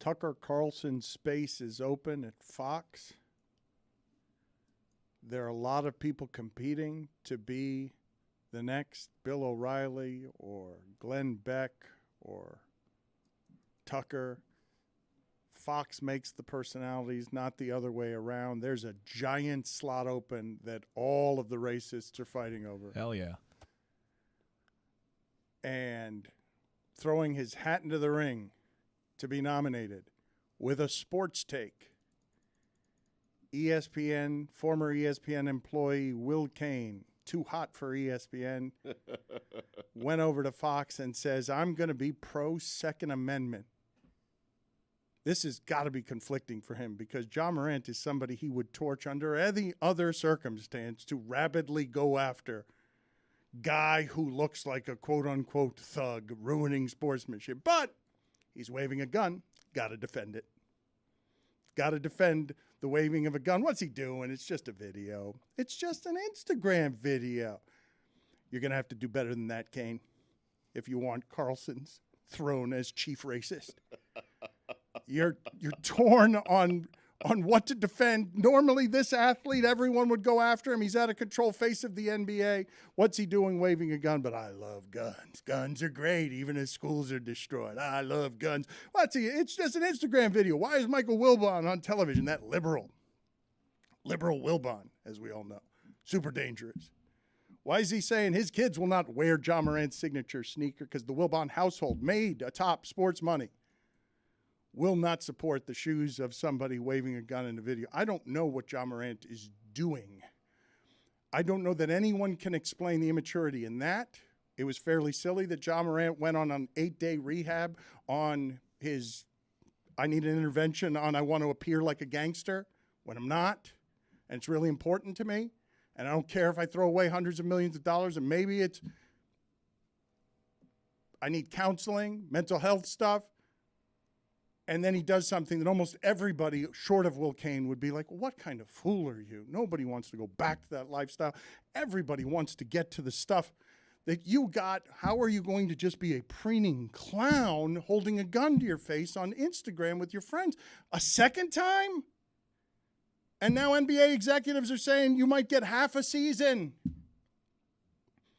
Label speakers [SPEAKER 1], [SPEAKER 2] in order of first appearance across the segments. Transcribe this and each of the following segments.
[SPEAKER 1] Tucker Carlson's space is open at Fox. There are a lot of people competing to be the next Bill O'Reilly or Glenn Beck or Tucker. Fox makes the personalities, not the other way around. There's a giant slot open that all of the racists are fighting over.
[SPEAKER 2] Hell yeah.
[SPEAKER 1] And throwing his hat into the ring to be nominated with a sports take. ESPN, former ESPN employee Will Cain, too hot for ESPN, went over to Fox and says, I'm going to be pro-Second Amendment. This has got to be conflicting for him because Ja Morant is somebody he would torch under any other circumstance to rapidly go after. Guy who looks like a quote-unquote thug ruining sportsmanship. But he's waving a gun. Got to defend it. Got to defend the waving of a gun. What's he doing? It's just a video. It's just an Instagram video. You're going to have to do better than that, Kane, if you want Carlson's throne as chief racist. You're torn on what to defend. Normally, this athlete, everyone would go after him. He's out of control, face of the NBA. What's he doing waving a gun? But I love guns. Guns are great, even as schools are destroyed. I love guns. What's he? It's just an Instagram video. Why is Michael Wilbon on television? That liberal Wilbon, as we all know. Super dangerous. Why is he saying his kids will not wear Ja Morant's signature sneaker because the Wilbon household made atop sports money will not support the shoes of somebody waving a gun in a video. I don't know what Ja Morant is doing. I don't know that anyone can explain the immaturity in that. It was fairly silly that Ja Morant went on an 8-day rehab on his, I need an intervention on I want to appear like a gangster when I'm not. And it's really important to me. And I don't care if I throw away hundreds of millions of dollars and maybe it's, I need counseling, mental health stuff. And then he does something that almost everybody, short of Will Cain, would be like, what kind of fool are you? Nobody wants to go back to that lifestyle. Everybody wants to get to the stuff that you got. How are you going to just be a preening clown holding a gun to your face on Instagram with your friends a second time? And now NBA executives are saying you might get half a season.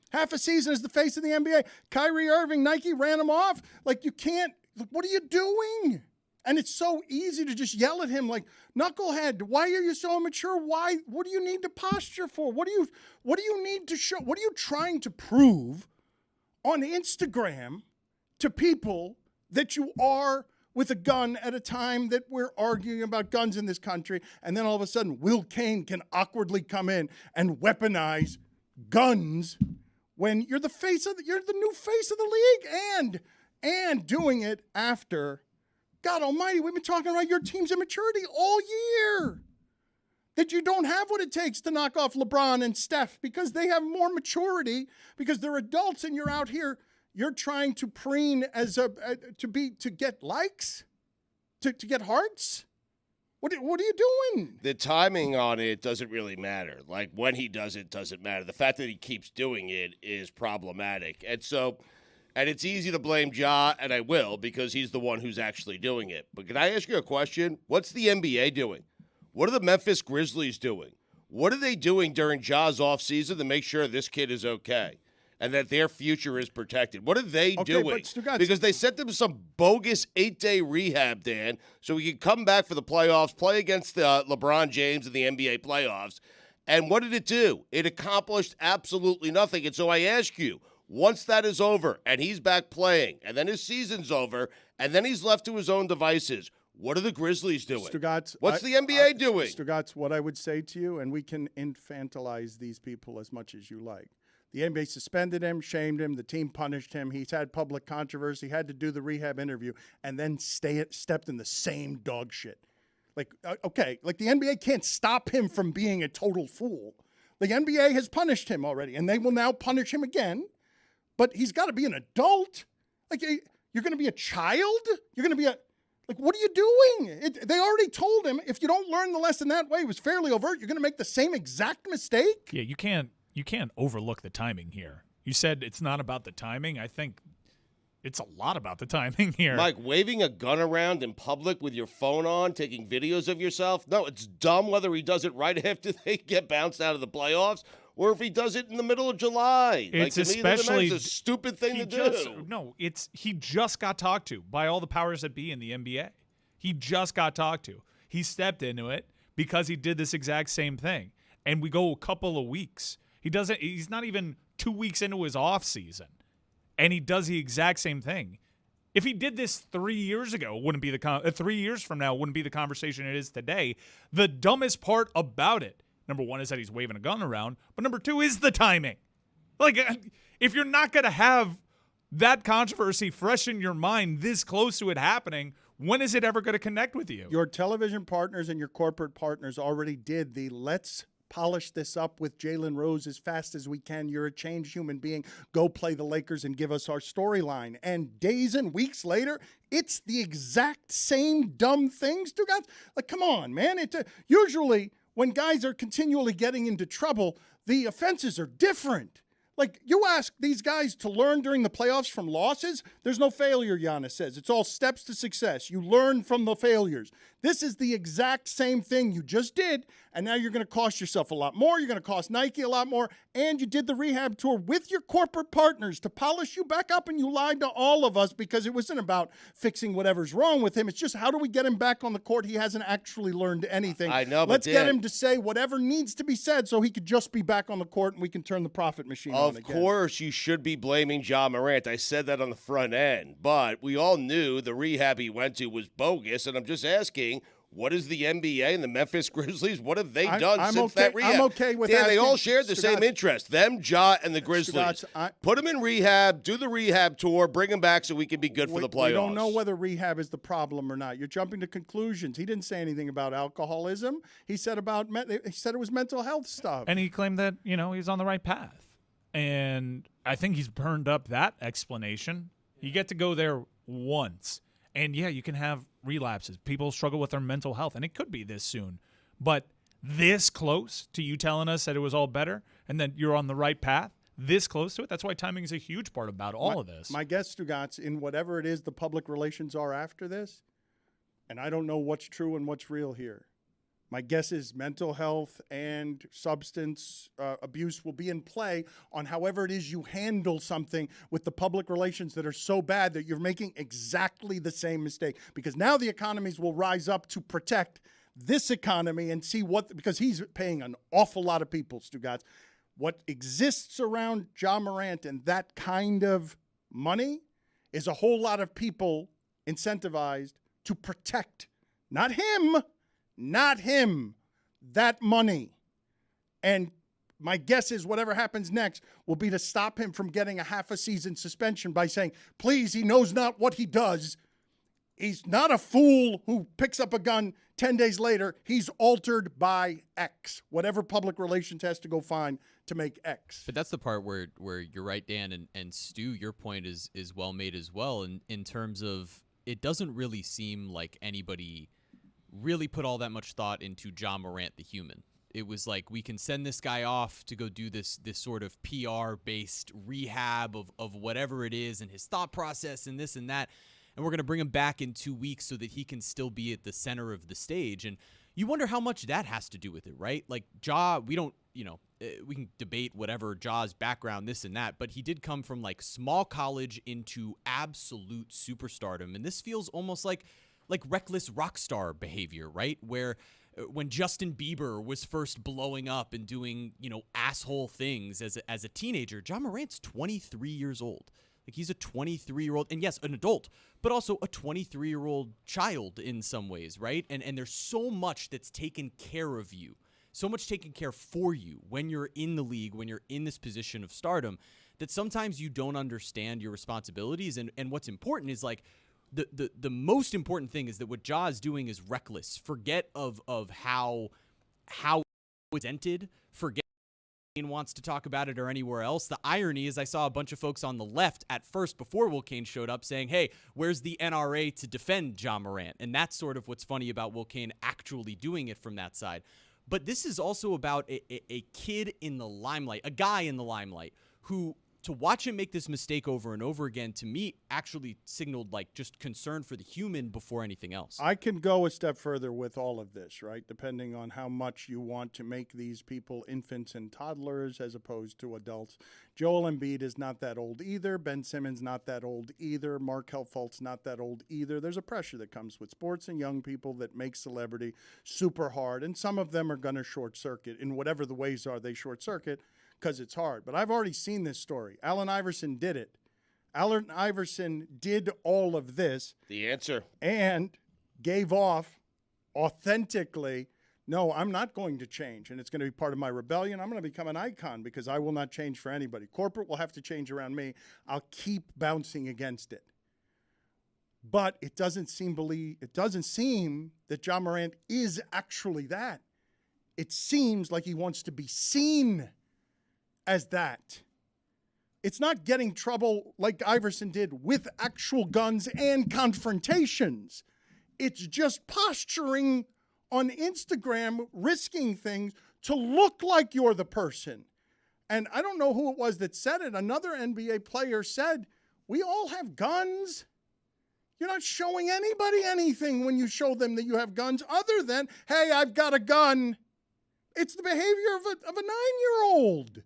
[SPEAKER 1] Half a season as the face of the NBA. Kyrie Irving, Nike ran him off. Like, you can't. What are you doing? And it's so easy to just yell at him like, knucklehead, why are you so immature? Why? What do you need to posture for? What do you need to show? What are you trying to prove on Instagram to people that you are with a gun at a time that we're arguing about guns in this country? And then all of a sudden, Will Cain can awkwardly come in and weaponize guns when you're the new face of the league and doing it after, God almighty, we've been talking about your team's immaturity all year. That you don't have what it takes to knock off LeBron and Steph because they have more maturity, because they're adults and you're out here, you're trying to preen as to get likes, to get hearts. What are you doing?
[SPEAKER 3] The timing on it doesn't really matter. Like, when he does it doesn't matter. The fact that he keeps doing it is problematic. And it's easy to blame Ja, and I will, because he's the one who's actually doing it. But can I ask you a question? What's the NBA doing? What are the Memphis Grizzlies doing? What are they doing during Ja's offseason to make sure this kid is okay and that their future is protected? What are they doing? Because they sent them some bogus 8-day rehab, Dan, so he could come back for the playoffs, play against LeBron James in the NBA playoffs. And what did it do? It accomplished absolutely nothing. And so I ask you, once that is over and he's back playing and then his season's over and then he's left to his own devices, what are the Grizzlies doing? What's the NBA doing?
[SPEAKER 1] Mr. Gotts, what I would say to you, and we can infantilize these people as much as you like. The NBA suspended him, shamed him. The team punished him. He's had public controversy, had to do the rehab interview, and then stepped in the same dog shit. Like, okay, like the NBA can't stop him from being a total fool. The NBA has punished him already, and they will now punish him again. But he's got to be an adult. Like, you're going to be a child? You're going to be like, what are you doing? They already told him, if you don't learn the lesson that way, it was fairly overt, you're going to make the same exact mistake?
[SPEAKER 2] Yeah, you can't overlook the timing here. You said it's not about the timing. I think It's a lot about the timing here.
[SPEAKER 3] Mike, waving a gun around in public with your phone on, taking videos of yourself. No, it's dumb whether he does it right after they get bounced out of the playoffs or if he does it in the middle of July.
[SPEAKER 2] It's
[SPEAKER 3] like, to
[SPEAKER 2] especially
[SPEAKER 3] me, it's a stupid thing to do.
[SPEAKER 2] No, he just got talked to by all the powers that be in the NBA. He just got talked to. He stepped into it because he did this exact same thing. And we go a couple of weeks. He's not even 2 weeks into his off season. And he does the exact same thing. If he did this 3 years ago, 3 years from now wouldn't be the conversation it is today. The dumbest part about it, number one, is that he's waving a gun around, but number two is the timing. Like, if you're not going to have that controversy fresh in your mind this close to it happening, when is it ever going to connect with you?
[SPEAKER 1] Your television partners and your corporate partners already did the let's polish this up with Jalen Rose as fast as we can. You're a changed human being. Go play the Lakers and give us our storyline. And days and weeks later, it's the exact same dumb things. Guys, like, come on, man. Usually when guys are continually getting into trouble, the offenses are different. Like, you ask these guys to learn during the playoffs from losses, there's no failure, Giannis says. It's all steps to success. You learn from the failures. This is the exact same thing you just did, and now you're going to cost yourself a lot more. You're going to cost Nike a lot more, and you did the rehab tour with your corporate partners to polish you back up, and you lied to all of us because it wasn't about fixing whatever's wrong with him. It's just, how do we get him back on the court? He hasn't actually learned anything.
[SPEAKER 3] I know, but
[SPEAKER 1] let's get him to say whatever needs to be said so he could just be back on the court and we can turn the profit machine on again.
[SPEAKER 3] Of course, you should be blaming Ja Morant. I said that on the front end, but we all knew the rehab he went to was bogus, and I'm just asking, what is the NBA and the Memphis Grizzlies? What have they done since that rehab?
[SPEAKER 1] I'm okay with
[SPEAKER 3] they all shared the same interest. Them, Ja, and the Grizzlies. Put them in rehab, do the rehab tour, bring them back so we can be good for the playoffs.
[SPEAKER 1] We don't know whether rehab is the problem or not. You're jumping to conclusions. He didn't say anything about alcoholism. He said it was mental health stuff.
[SPEAKER 2] And he claimed that, he's on the right path. And I think he's burned up that explanation. You get to go there once. And, yeah, you can have relapses. People struggle with their mental health, and it could be this soon. But this close to you telling us that it was all better and that you're on the right path, this close to it, that's why timing is a huge part about all of this.
[SPEAKER 1] My guess, Stugotz, in whatever it is the public relations are after this, and I don't know what's true and what's real here, my guess is mental health and substance abuse will be in play on however it is you handle something with the public relations that are so bad that you're making exactly the same mistake. Because now the economies will rise up to protect this economy and see because he's paying an awful lot of people, Stugotz. What exists around Ja Morant and that kind of money is a whole lot of people incentivized to protect, not him, that money. And my guess is whatever happens next will be to stop him from getting a half a season suspension by saying, please, he knows not what he does. He's not a fool who picks up a gun 10 days later. He's altered by X, whatever public relations has to go find to make X.
[SPEAKER 4] But that's the part where you're right, Dan, and Stu, your point is well made as well in terms of it doesn't really seem like anybody really put all that much thought into Ja Morant the human. It was like, we can send this guy off to go do this sort of PR-based rehab of whatever it is and his thought process and this and that, and we're going to bring him back in 2 weeks so that he can still be at the center of the stage. And you wonder how much that has to do with it, right? Like, Ja, we don't, we can debate whatever Ja's background, this and that, but he did come from, like, small college into absolute superstardom, and this feels almost like reckless rock star behavior, right? Where when Justin Bieber was first blowing up and doing, asshole things as a teenager, Ja Morant's 23 years old. Like, he's a 23-year-old, and yes, an adult, but also a 23-year-old child in some ways, right? And there's so much that's taken care of you, so much taken care for you when you're in the league, when you're in this position of stardom, that sometimes you don't understand your responsibilities. And what's important is, like, the most important thing is that what Ja is doing is reckless. Forget of how it's ended. Forget wants to talk about it or anywhere else. The irony is I saw a bunch of folks on the left at first before Will Cain showed up saying, hey, where's the NRA to defend Ja Morant? And that's sort of what's funny about Will Cain actually doing it from that side. But this is also about a kid in the limelight, a guy in the limelight who to watch him make this mistake over and over again, to me, actually signaled like just concern for the human before anything else.
[SPEAKER 1] I can go a step further with all of this, right? Depending on how much you want to make these people infants and toddlers as opposed to adults. Joel Embiid is not that old either. Ben Simmons not that old either. Markelle Fultz not that old either. There's a pressure that comes with sports and young people that makes celebrity super hard, and some of them are going to short circuit in whatever the ways are they short circuit because it's hard. But I've already seen this story. Allen Iverson did it. Allen Iverson did all of this.
[SPEAKER 3] The answer.
[SPEAKER 1] And gave off authentically, no, I'm not going to change, and it's going to be part of my rebellion. I'm going to become an icon because I will not change for anybody. Corporate will have to change around me. I'll keep bouncing against it. But it doesn't seem that Ja Morant is actually that. It seems like he wants to be seen as that. It's not getting trouble like Iverson did with actual guns and confrontations. It's just posturing on Instagram, risking things to look like you're the person. And I don't know who it was that said it. Another NBA player said, we all have guns. You're not showing anybody anything when you show them that you have guns other than, hey, I've got a gun. It's the behavior of a 9-year-old.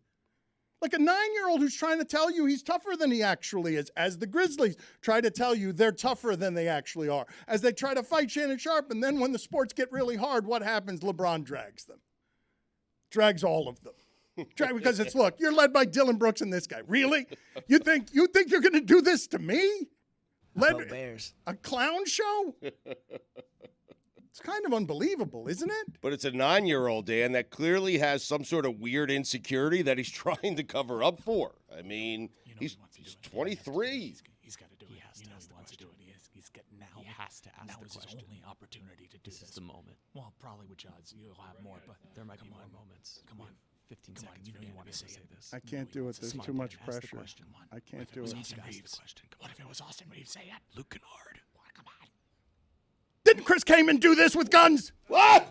[SPEAKER 1] Like a 9-year-old who's trying to tell you he's tougher than he actually is, as the Grizzlies try to tell you they're tougher than they actually are, as they try to fight Shannon Sharpe, and then when the sports get really hard, what happens? LeBron drags them. Drags all of them. Because it's, look, you're led by Dylan Brooks and this guy. Really? You think you're going to do this to me?
[SPEAKER 5] Bears.
[SPEAKER 1] A clown show? It's kind of unbelievable, isn't it?
[SPEAKER 3] But it's a 9-year-old, Dan, that clearly has some sort of weird insecurity that he's trying to cover up for. I mean, he's 23.
[SPEAKER 5] He's got to do it. He wants to do it. He's getting now.
[SPEAKER 4] He has to ask
[SPEAKER 5] now
[SPEAKER 4] the
[SPEAKER 5] is
[SPEAKER 4] question.
[SPEAKER 5] his only opportunity to do this.
[SPEAKER 4] This is the moment.
[SPEAKER 5] Well, probably with Judds, you'll have more, but
[SPEAKER 4] There might be
[SPEAKER 5] come
[SPEAKER 4] more
[SPEAKER 5] on.
[SPEAKER 4] moments.
[SPEAKER 5] Come on.
[SPEAKER 4] 15
[SPEAKER 5] Come on,
[SPEAKER 4] seconds
[SPEAKER 5] you
[SPEAKER 4] for
[SPEAKER 5] know you
[SPEAKER 4] Dan
[SPEAKER 5] want to
[SPEAKER 4] to
[SPEAKER 5] say
[SPEAKER 4] this.
[SPEAKER 1] I can't do it. There's too much
[SPEAKER 5] Ask the
[SPEAKER 1] pressure.
[SPEAKER 5] question. Come on.
[SPEAKER 1] I can't
[SPEAKER 5] What if
[SPEAKER 1] do
[SPEAKER 5] it
[SPEAKER 1] it.
[SPEAKER 5] was Austin
[SPEAKER 4] Ask the
[SPEAKER 5] Reeves?
[SPEAKER 4] question. Come
[SPEAKER 5] What if it was Austin Reeves? Say it.
[SPEAKER 4] Luke Kennard.
[SPEAKER 5] Come on.
[SPEAKER 1] Didn't Chris Kaman do this with guns?
[SPEAKER 3] What?